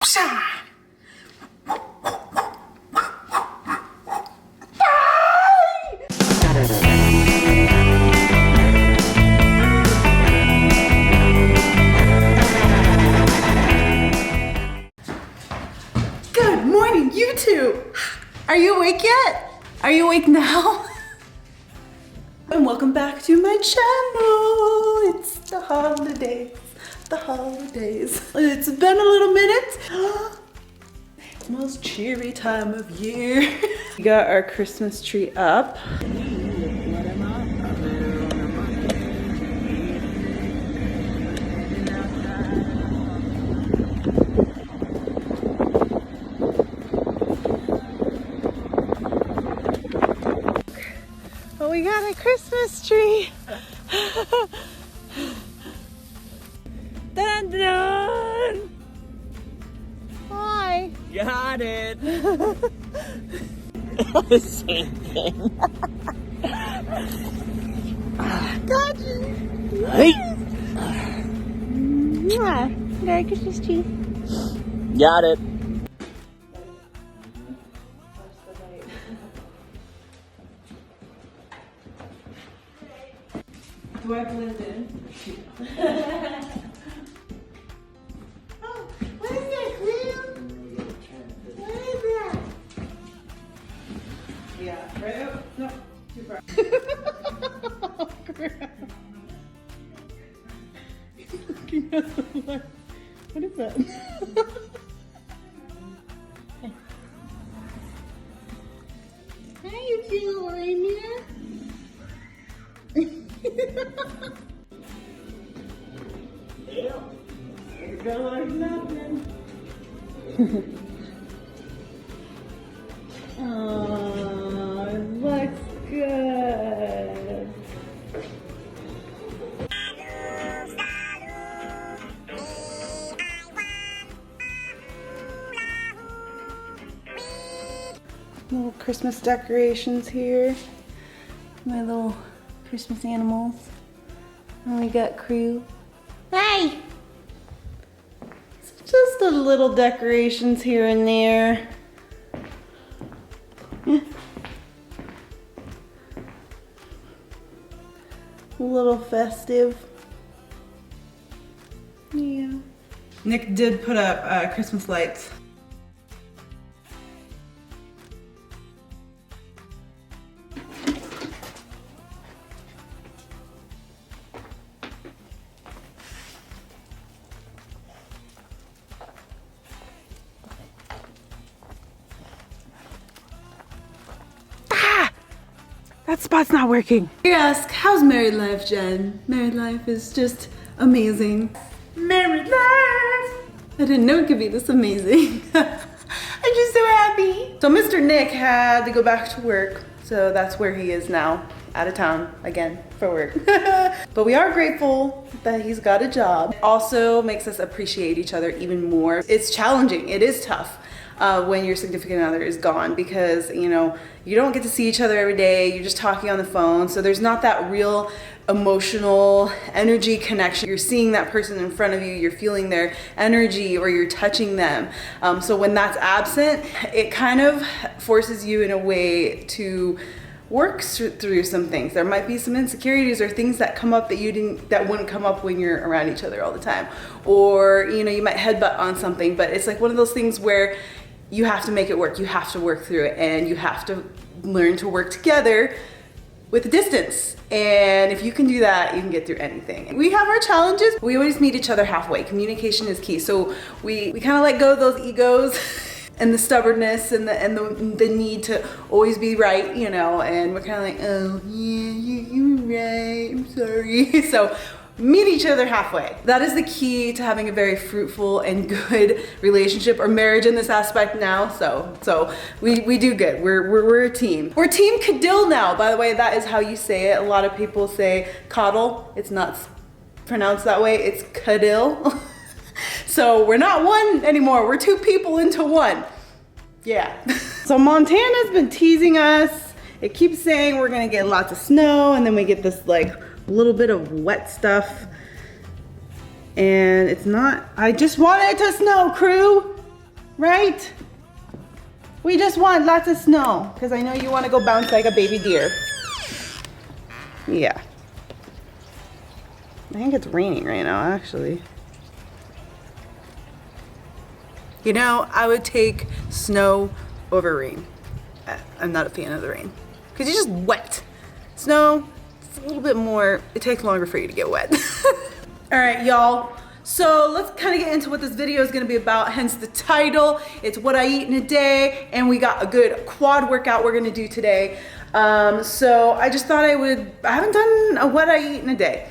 Good morning, YouTube! Are you awake yet? Are you awake now? And welcome back to my channel. It's the holidays. It's been a little minute. Most cheery time of year. We got our Christmas tree up. Oh, we got a Christmas tree. Dun dun! Hi. Got it. Same thing. Got you. Hey. Yeah. Merry Christmas tree. Got it. Do I blend in? Oh, what is that, Cleo? What is that? Yeah, right up? No, too far. Oh, crap. He's looking at the light. What is that? Hi, you cute little reindeer. You're gonna like nothing. Oh, it looks good. Little Christmas decorations here. My little Christmas animals. And we got crew. Hi! Just a little decorations here and there. Yeah. A little festive. Yeah. Nick did put up Christmas lights. That spot's not working. You ask, how's married life, Jen? Married life is just amazing. Married life! I didn't know it could be this amazing. I'm just so happy. So Mr. Nick had to go back to work. So that's where he is now, out of town again for work. But we are grateful that he's got a job. Also makes us appreciate each other even more. It's challenging, it is tough. When your significant other is gone, because you know you don't get to see each other every day, you're just talking on the phone, so there's not that real emotional energy connection. You're seeing that person in front of you, you're feeling their energy, or you're touching them. So when that's absent, it kind of forces you in a way to work through some things. There might be some insecurities or things that come up that that wouldn't come up when you're around each other all the time. Or you know, you might headbutt on something, but it's like one of those things where you have to make it work. You have to work through it, and you have to learn to work together with a distance. And if you can do that, you can get through anything. We have our challenges. We always meet each other halfway. Communication is key. So we kind of let go of those egos and the stubbornness and the need to always be right, you know, and we're kind of like, oh yeah, you're right, I'm sorry. So meet each other halfway. That is the key to having a very fruitful and good relationship or marriage in this aspect now. So we do good. We're a team. We're Team Cadill now. By the way, that is how you say it. A lot of people say coddle. It's not pronounced that way. It's Cadill. So we're not one anymore. We're two people into one. Yeah. So Montana's been teasing us. It keeps saying we're gonna get lots of snow, and then we get this like little bit of wet stuff. And it's not, I just want it to snow, crew. right? We just want lots of snow because I know you want to go bounce like a baby deer. Yeah. I think it's raining right now, actually. You know, I would take snow over rain. I'm not a fan of the rain because you're just wet. Snow, it's a little bit more, it takes longer for you to get wet. All right, y'all. So let's kind of get into what this video is going to be about, hence the title. It's what I eat in a day, and we got a good quad workout we're going to do today. So I just thought I haven't done a what I eat in a day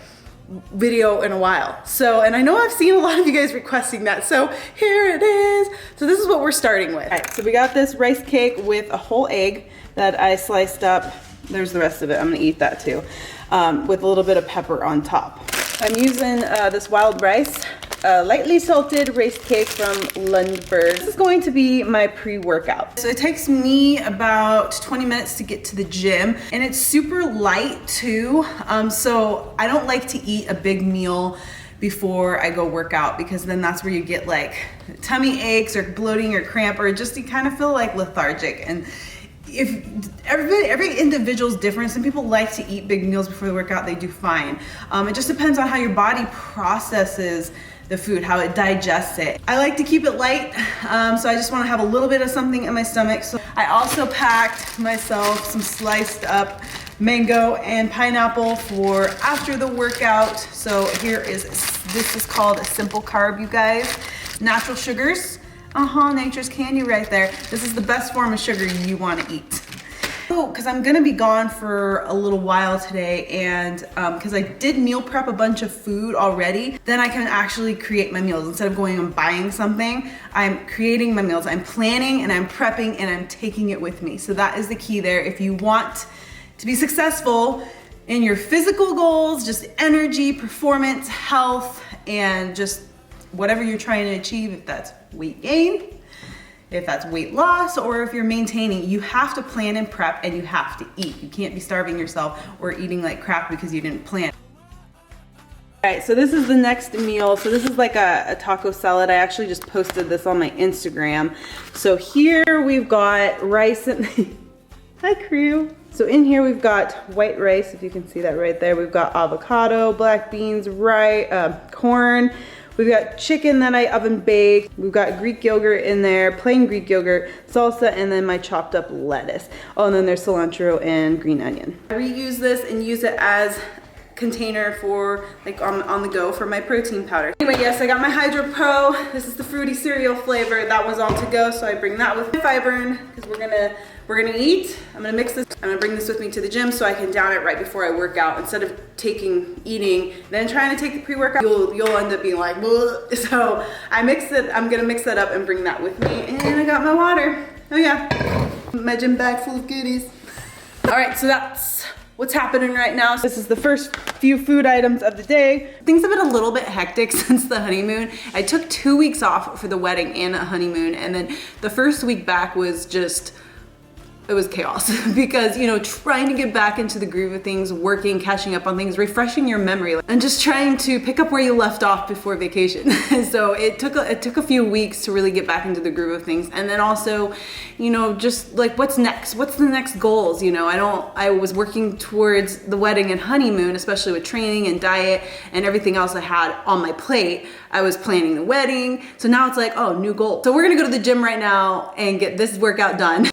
video in a while. So, and I know I've seen a lot of you guys requesting that, so here it is. So this is what we're starting with. All right, so we got this rice cake with a whole egg that I sliced up. There's the rest of it. I'm gonna eat that too, with a little bit of pepper on top. I'm using this wild rice, lightly salted rice cake from HUNNYBUNS. This is going to be my pre-workout. So it takes me about 20 minutes to get to the gym, and it's super light too. So I don't like to eat a big meal before I go work out, because then that's where you get like tummy aches or bloating or cramp, or just you kind of feel like lethargic. And if every individual is different. Some people like to eat big meals before the workout, they do fine. It just depends on how your body processes the food, how it digests it. I like to keep it light, so I just want to have a little bit of something in my stomach. So I also packed myself some sliced up mango and pineapple for after the workout. So this is called a simple carb, you guys. Natural sugars. Nature's candy right there. This is the best form of sugar you want to eat. Oh, because I'm gonna be gone for a little while today, and because I did meal prep a bunch of food already, then I can actually create my meals. Instead of going and buying something, I'm creating my meals. I'm planning and I'm prepping and I'm taking it with me. So that is the key there. If you want to be successful in your physical goals, just energy, performance, health, and just whatever you're trying to achieve, if that's weight gain, if that's weight loss, or if you're maintaining, you have to plan and prep, and you have to eat. You can't be starving yourself or eating like crap because you didn't plan. All right, so this is the next meal. So this is like a taco salad. I actually just posted this on my Instagram. So here we've got rice and hi crew. So in here we've got white rice, if you can see that right there. We've got avocado, black beans, corn. We've got chicken that I oven baked. We've got Greek yogurt in there, plain Greek yogurt, salsa, and then my chopped up lettuce. Oh, and then there's cilantro and green onion. I reuse this and use it as container for like on the go for my protein powder. Anyway, yes, I got my Hydro Pro. This is the fruity cereal flavor. That was all to go, so I bring that with my Fiber because we're gonna eat. I'm gonna mix this. I'm gonna bring this with me to the gym so I can down it right before I work out, instead of eating, then trying to take the pre-workout. You'll end up being like, bleh. So I'm gonna mix that up and bring that with me. And I got my water. Oh yeah, my gym bag full of goodies. All right, so that's what's happening right now. So this is the first few food items of the day. Things have been a little bit hectic since the honeymoon. I took 2 weeks off for the wedding and a honeymoon, and then the first week back was just, it was chaos because, you know, trying to get back into the groove of things, working, catching up on things, refreshing your memory, and just trying to pick up where you left off before vacation. So it took a few weeks to really get back into the groove of things. And then also, you know, just like what's next? What's the next goals? You know, I was working towards the wedding and honeymoon, especially with training and diet and everything else I had on my plate. I was planning the wedding. So now it's like, oh, new goal. So we're gonna go to the gym right now and get this workout done.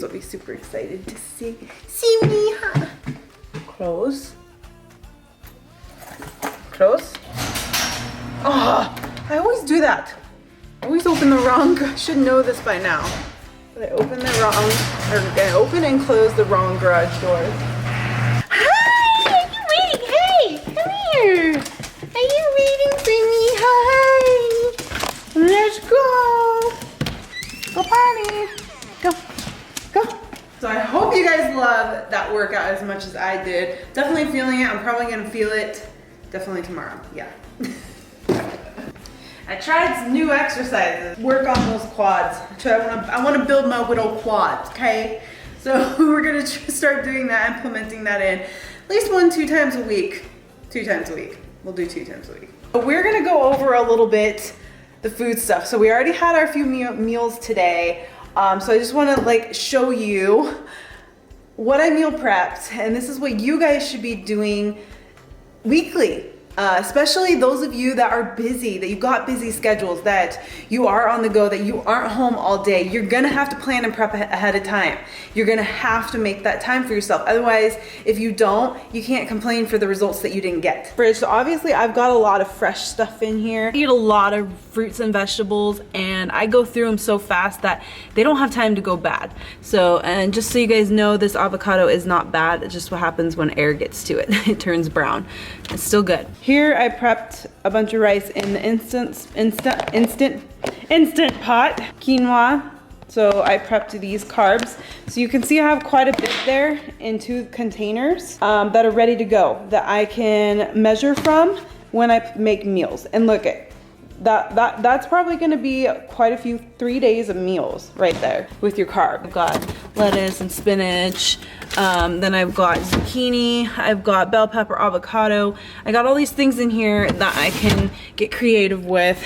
will be super excited to see me, huh? Close. Close. Oh, I always do that. I always open the wrong, I should know this by now. But I open the wrong, or I open and close the wrong garage doors. Hi, are you waiting? Hey, come here. Are you waiting for me? Hi. Let's go. Go party. Go. Go. So I hope you guys love that workout as much as I did. Definitely feeling it. I'm probably gonna feel it definitely tomorrow. Yeah. I tried some new exercises. Work on those quads. I want to build my good old quads, okay? So we're gonna start doing that, implementing that in at least 1-2 times a week. 2 times a week. We'll do 2 times a week. But we're gonna go over a little bit the food stuff. So we already had our few meals today. So I just want to like show you what I meal prepped, and this is what you guys should be doing weekly. Especially those of you that are busy, that you got busy schedules, that you are on the go, that you aren't home all day. You're gonna have to plan and prep ahead of time. You're gonna have to make that time for yourself. Otherwise, if you don't, you can't complain for the results that you didn't get. Fridge, so obviously I've got a lot of fresh stuff in here. I eat a lot of fruits and vegetables, and I go through them so fast that they don't have time to go bad. So, and just so you guys know, this avocado is not bad. It's just what happens when air gets to it. It turns brown. It's still good. Here I prepped a bunch of rice in the instant pot, quinoa. So I prepped these carbs. So you can see I have quite a bit there in 2 containers that are ready to go, that I can measure from when I make meals. And look at that's probably gonna be quite a few 3 days of meals right there with your carb. I've got lettuce and spinach, then I've got zucchini, I've got bell pepper, avocado. I got all these things in here that I can get creative with.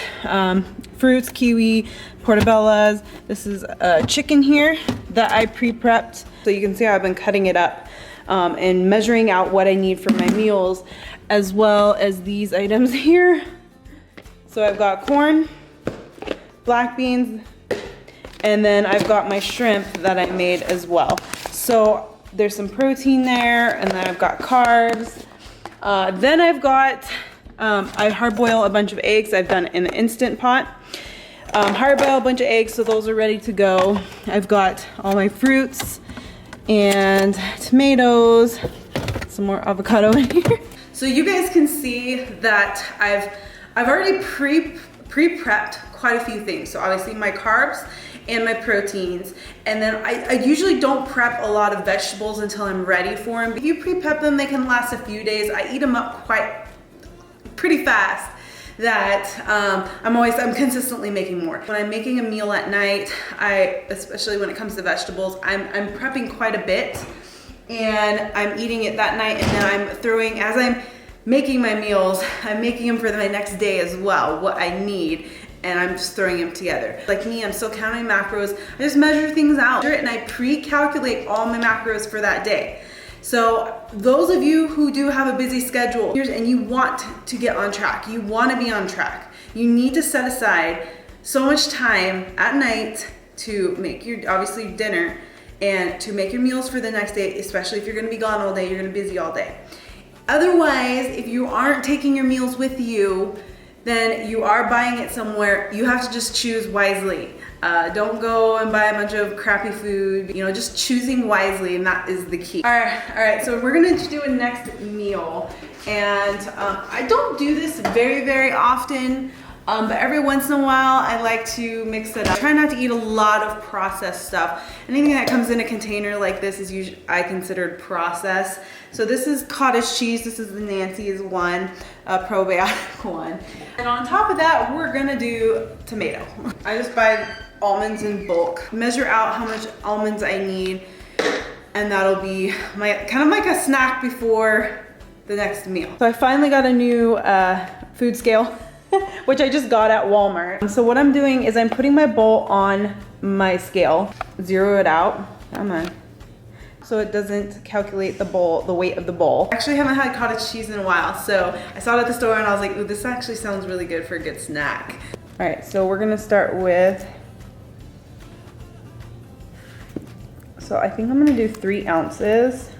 Fruits, kiwi, portobellas. This is chicken here that I pre-prepped. So you can see how I've been cutting it up and measuring out what I need for my meals, as well as these items here. So I've got corn, black beans, and then I've got my shrimp that I made as well. So there's some protein there, and then I've got carbs. Then I've got, I hard boil a bunch of eggs. I've done in the instant pot. Hard boil a bunch of eggs, so those are ready to go. I've got all my fruits and tomatoes, some more avocado in here. So you guys can see that I've already pre-prepped quite a few things. So obviously my carbs and my proteins. And then I usually don't prep a lot of vegetables until I'm ready for them. If you pre-prep them, they can last a few days. I eat them up pretty fast, that I'm consistently making more. When I'm making a meal at night, especially when it comes to vegetables, I'm prepping quite a bit, and I'm eating it that night, and then I'm throwing, as I'm making my meals, I'm making them for my next day as well, what I need, and I'm just throwing them together. Like me, I'm still counting macros. I just measure things out, and I pre-calculate all my macros for that day. So those of you who do have a busy schedule and you want to get on track, you want to be on track, you need to set aside so much time at night to make your, obviously, dinner, and to make your meals for the next day, especially if you're going to be gone all day, you're going to be busy all day. Otherwise, if you aren't taking your meals with you, then you are buying it somewhere. You have to just choose wisely. Don't go and buy a bunch of crappy food, you know, just choosing wisely, and that is the key. All right, so we're gonna do a next meal, and I don't do this very, very often, but every once in a while I like to mix it up. I try not to eat a lot of processed stuff. Anything that comes in a container like this is usually considered processed. So this is cottage cheese. This is the Nancy's one, probiotic one. And on top of that, we're gonna do tomato. I just buy almonds in bulk. Measure out how much almonds I need, and that'll be my kind of like a snack before the next meal. So I finally got a new food scale, which I just got at Walmart. So what I'm doing is I'm putting my bowl on my scale, zero it out, come on, so it doesn't calculate the weight of the bowl. I actually haven't had cottage cheese in a while, so I saw it at the store and I was like, ooh, this actually sounds really good for a good snack. All right, so we're gonna start with So I think I'm gonna do 3 ounces.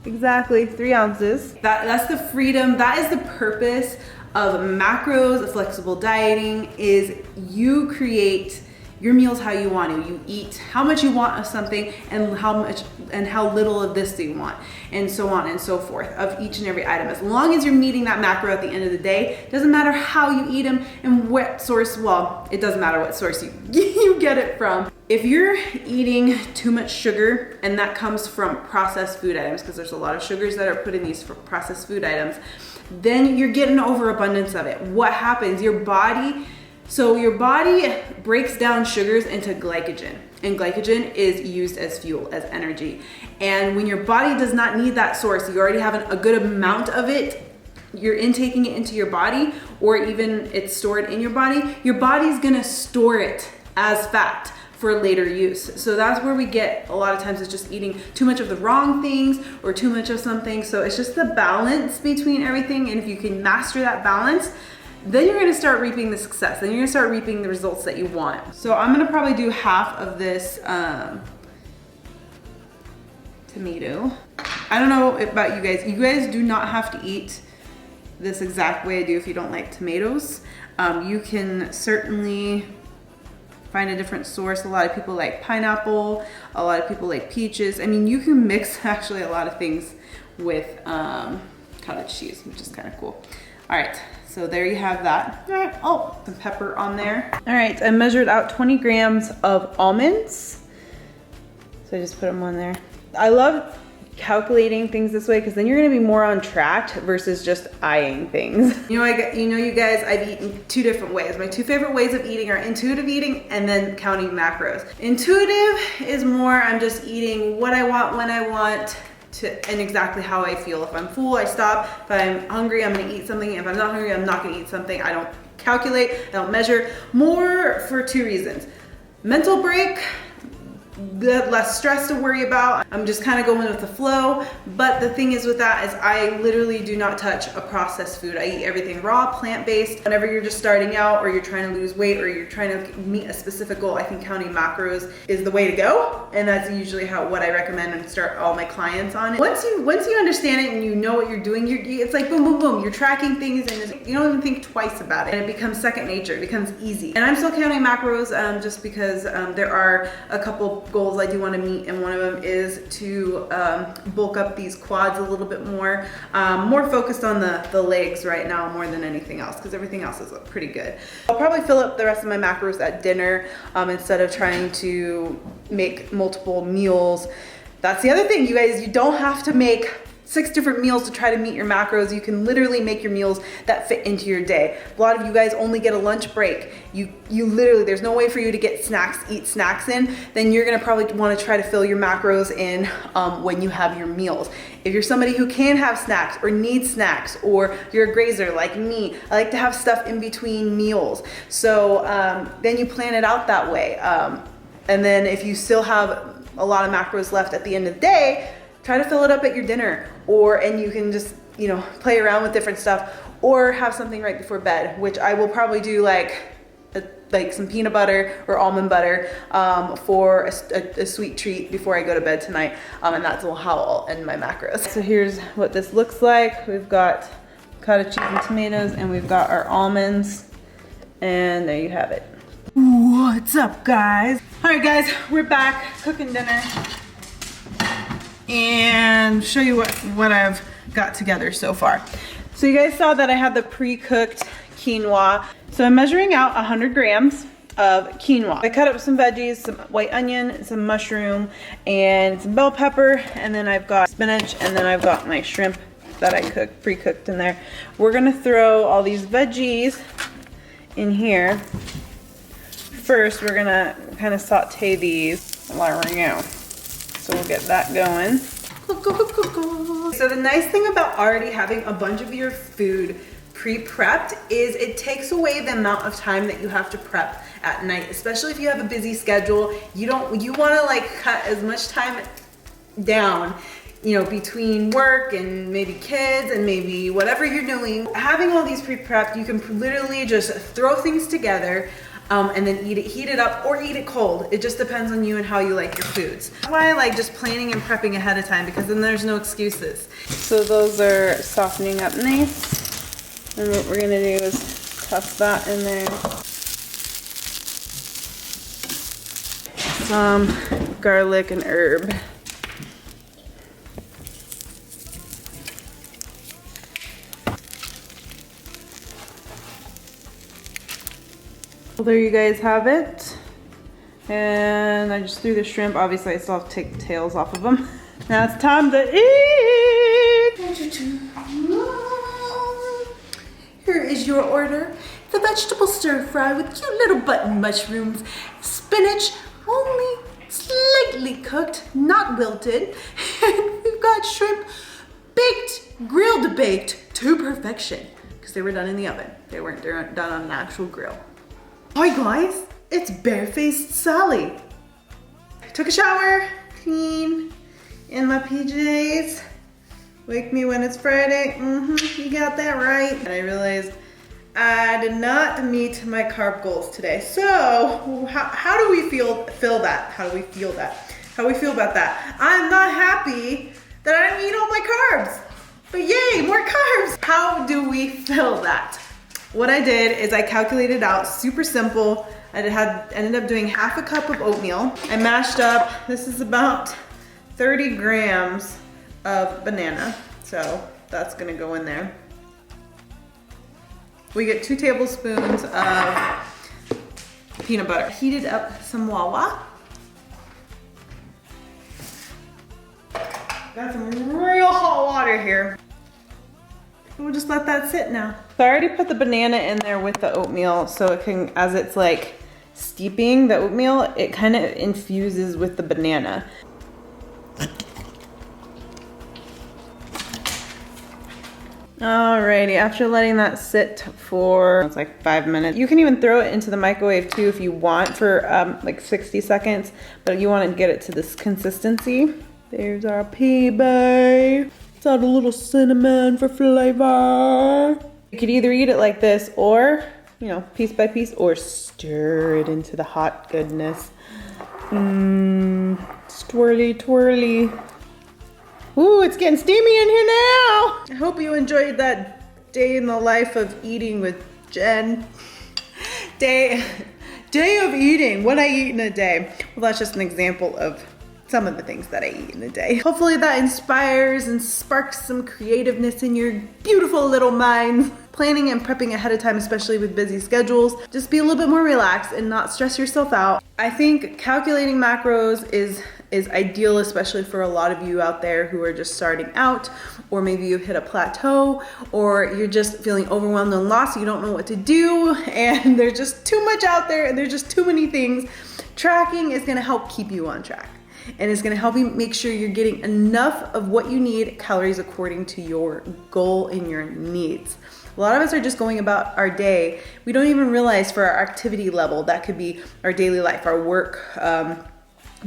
Exactly, 3 ounces. That's the freedom, that is the purpose of macros, of flexible dieting, is you create your meals how you want to. You eat how much you want of something and how little of this do you want, and so on and so forth, of each and every item. As long as you're meeting that macro at the end of the day, it doesn't matter how you eat them and what source, well, it doesn't matter what source you get it from. If you're eating too much sugar, and that comes from processed food items, because there's a lot of sugars that are put in these processed food items, then you're getting overabundance of it. What happens? Your body breaks down sugars into glycogen, and glycogen is used as fuel, as energy. And when your body does not need that source, you already have a good amount of it, you're intaking it into your body, or even it's stored in your body's gonna store it as fat for later use. So that's where we get, a lot of times it's just eating too much of the wrong things or too much of something. So it's just the balance between everything, and if you can master that balance, then you're gonna start reaping the success. Then you're gonna start reaping the results that you want. So I'm gonna probably do half of this tomato. I don't know about you guys. You guys do not have to eat this exact way I do if you don't like tomatoes. You can certainly find a different source. A lot of people like pineapple. A lot of people like peaches. I mean, you can mix actually a lot of things with cottage cheese, which is kind of cool. All right. So there you have that. All right. Oh, some pepper on there. All right, I measured out 20 grams of almonds. So I just put them on there. I love calculating things this way because then you're gonna be more on track versus just eyeing things. You guys, I've eaten 2 different ways. My 2 favorite ways of eating are intuitive eating and then counting macros. Intuitive is more, I'm just eating what I want, when I want, and exactly how I feel. If I'm full, I stop. If I'm hungry, I'm gonna eat something. If I'm not hungry, I'm not gonna eat something. I don't calculate, I don't measure. More for 2 reasons. Mental break, less stress to worry about. I'm just kind of going with the flow. But the thing is with that is I literally do not touch a processed food. I eat everything raw, plant-based. Whenever you're just starting out or you're trying to lose weight or you're trying to meet a specific goal, I think counting macros is the way to go. And that's usually what I recommend and start all my clients on it. Once you understand it and you know what you're doing, it's like boom, boom, boom. You're tracking things and you don't even think twice about it. And it becomes second nature, it becomes easy. And I'm still counting macros just because there are a couple goals I do want to meet, and one of them is to bulk up these quads a little bit more. More focused on the legs right now more than anything else, because everything else is pretty good. I'll probably fill up the rest of my macros at dinner instead of trying to make multiple meals. That's the other thing, you guys, you don't have to make 6 different meals to try to meet your macros. You can literally make your meals that fit into your day. A lot of you guys only get a lunch break. You literally, there's no way for you to get eat snacks in. Then you're gonna probably wanna try to fill your macros in when you have your meals. If you're somebody who can have snacks or needs snacks, or you're a grazer like me, I like to have stuff in between meals. So then you plan it out that way. And then if you still have a lot of macros left at the end of the day, try to fill it up at your dinner, and you can just, play around with different stuff, or have something right before bed, which I will probably do like some peanut butter or almond butter for a sweet treat before I go to bed tonight. And that's how I'll end my macros. So here's what this looks like. We've got cottage cheese and tomatoes, and we've got our almonds, and there you have it. What's up, guys? All right, guys, we're back cooking dinner. And show you what I've got together so far. So you guys saw that I had the pre-cooked quinoa. So I'm measuring out 100 grams of quinoa. I cut up some veggies, some white onion, some mushroom, and some bell pepper, and then I've got spinach, and then I've got my shrimp that I pre-cooked in there. We're gonna throw all these veggies in here. First, we're gonna kind of saute these. There we go. So we'll get that going. So the nice thing about already having a bunch of your food pre-prepped is it takes away the amount of time that you have to prep at night, especially if you have a busy schedule. You want to cut as much time down, between work and maybe kids and maybe whatever you're doing. Having all these pre-prepped, you can literally just throw things together. and then heat it up or eat it cold. It just depends on you and how you like your foods. That's why I like just planning and prepping ahead of time, because then there's no excuses. So those are softening up nice. And what we're gonna do is toss that in there. Some garlic and herb. Well, there you guys have it. And I just threw the shrimp. Obviously, I still have to take the tails off of them. Now it's time to eat. Here is your order. The vegetable stir fry with cute little button mushrooms, spinach, only slightly cooked, not wilted. And we've got shrimp baked, grilled baked to perfection, because they were done in the oven. They weren't done on an actual grill. Hi guys, it's Barefaced Sally. I took a shower, clean, in my PJs. Wake me when it's Friday, you got that right. And I realized I did not meet my carb goals today. So how do we feel that? How do we feel that? How do we feel about that? I'm not happy that I didn't eat all my carbs, but yay, more carbs. How do we feel that? What I did is I calculated out, super simple. I ended up doing half a cup of oatmeal. I mashed up, this is about 30 grams of banana. So that's gonna go in there. We get 2 tablespoons of peanut butter. Heated up some Wawa. Got some real hot water here. We'll just let that sit now. So I already put the banana in there with the oatmeal, so it can, as it's like steeping the oatmeal, it kind of infuses with the banana. Alrighty, after letting that sit for, it's like 5 minutes. You can even throw it into the microwave too if you want for like 60 seconds, but you want to get it to this consistency. There's our pea-bay. Let's add a little cinnamon for flavor. You could either eat it like this or, you know, piece by piece, or stir it into the hot goodness. Twirly, twirly. Ooh, it's getting steamy in here now. I hope you enjoyed that day in the life of eating with Jen. Day of eating, what I eat in a day. Well, that's just an example of some of the things that I eat in a day. Hopefully that inspires and sparks some creativeness in your beautiful little minds. Planning and prepping ahead of time, especially with busy schedules, just be a little bit more relaxed and not stress yourself out. I think calculating macros is ideal, especially for a lot of you out there who are just starting out, or maybe you've hit a plateau, or you're just feeling overwhelmed and lost, you don't know what to do, and there's just too much out there and there's just too many things. Tracking is gonna help keep you on track. And it's gonna help you make sure you're getting enough of what you need, calories according to your goal and your needs. A lot of us are just going about our day. We don't even realize for our activity level, that could be our daily life, our work,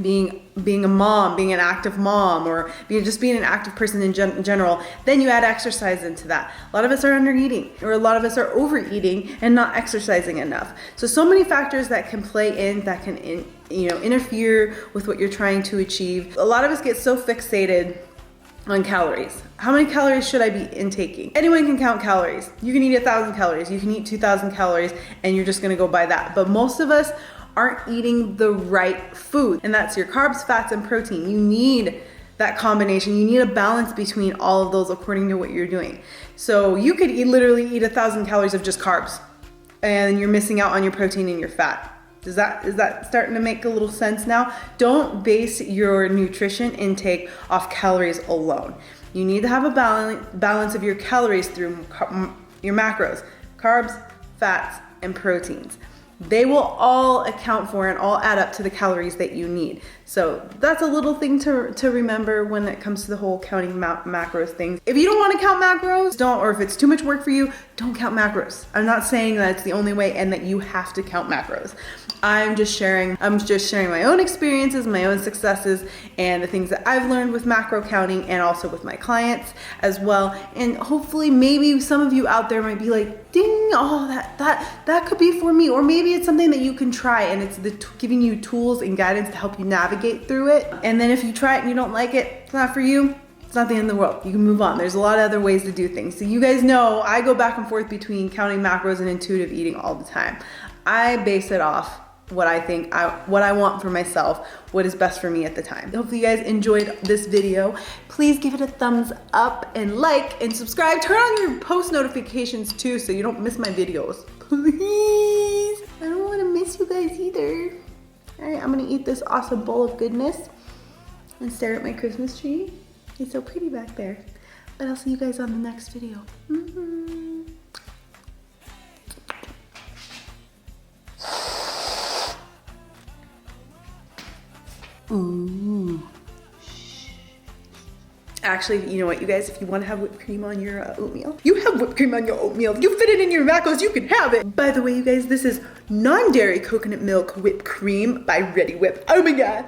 being a mom, being an active mom, or just being an active person in general. Then you add exercise into that. A lot of us are under eating, or a lot of us are overeating and not exercising enough. So many factors that can play in, that can interfere with what you're trying to achieve. A lot of us get so fixated on calories. How many calories should I be intaking? Anyone can count calories. You can eat 1,000 calories, you can eat 2,000 calories, and you're just gonna go by that. But most of us aren't eating the right food, and that's your carbs, fats, and protein. You need that combination. You need a balance between all of those according to what you're doing. So you could literally eat 1,000 calories of just carbs, and you're missing out on your protein and your fat. Is that starting to make a little sense now? Don't base your nutrition intake off calories alone. You need to have a balance of your calories through your macros, carbs, fats, and proteins. They will all account for and all add up to the calories that you need. So that's a little thing to remember when it comes to the whole counting macros thing. If you don't want to count macros, don't, or if it's too much work for you, don't count macros. I'm not saying that it's the only way and that you have to count macros. I'm just sharing my own experiences, my own successes, and the things that I've learned with macro counting and also with my clients as well. And hopefully maybe some of you out there might be like, ding, oh, that could be for me. Or maybe it's something that you can try and it's giving you tools and guidance to help you navigate through it. And then if you try it and you don't like it, it's not for you. It's not the end of the world. You can move on. There's a lot of other ways to do things. So you guys know I go back and forth between counting macros and intuitive eating all the time. I base it off what I think, what I want for myself, what is best for me at the time. Hopefully you guys enjoyed this video. Please give it a thumbs up and like and subscribe. Turn on your post notifications too so you don't miss my videos. Please. I don't want to miss you guys either. All right, I'm gonna eat this awesome bowl of goodness and stare at my Christmas tree. It's so pretty back there. But I'll see you guys on the next video. Ooh. Actually, you know what, you guys, if you want to have whipped cream on your oatmeal, you have whipped cream on your oatmeal. If you fit it in your macros, you can have it. By the way, you guys, this is non-dairy coconut milk whipped cream by Ready Whip. Oh my God.